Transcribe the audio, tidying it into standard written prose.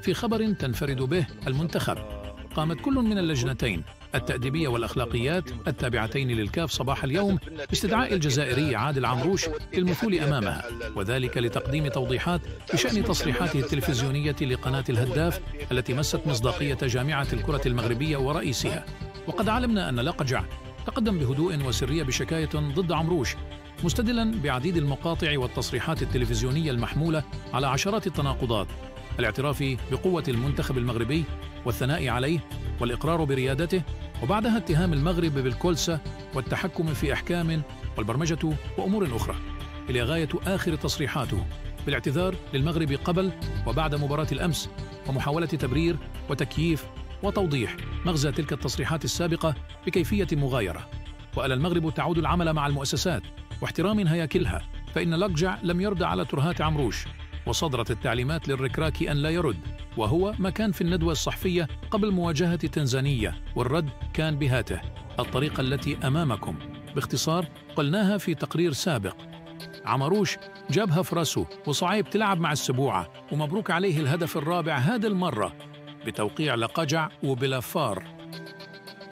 في خبر تنفرد به المنتخب، قامت كل من اللجنتين التأديبية والأخلاقيات التابعتين للكاف صباح اليوم باستدعاء الجزائري عادل عمروش للمثول أمامها، وذلك لتقديم توضيحات بشأن تصريحاته التلفزيونية لقناة الهداف التي مست مصداقية جامعة الكرة المغربية ورئيسها. وقد علمنا أن لقجع تقدم بهدوء وسرية بشكاية ضد عمروش، مستدلا بعديد المقاطع والتصريحات التلفزيونية المحمولة على عشرات التناقضات، الاعتراف بقوة المنتخب المغربي والثناء عليه والإقرار بريادته، وبعدها اتهام المغرب بالكولسة والتحكم في أحكام والبرمجة وأمور أخرى، إلى غاية آخر تصريحاته بالاعتذار للمغرب قبل وبعد مباراة الأمس، ومحاولة تبرير وتكييف وتوضيح مغزى تلك التصريحات السابقة بكيفية مغايرة. وألا المغرب تعود العمل مع المؤسسات واحترام هياكلها، فإن لقجع لم يرد على ترهات عمروش، وصدرت التعليمات للركراك أن لا يرد، وهو ما كان في الندوة الصحفية قبل مواجهة تنزانية، والرد كان بهاته: الطريقة التي أمامكم. باختصار قلناها في تقرير سابق، عمروش جابها في راسه وصعيب تلعب مع السبوعة، ومبروك عليه الهدف الرابع هذه المرة بتوقيع لقجع وبلا فار.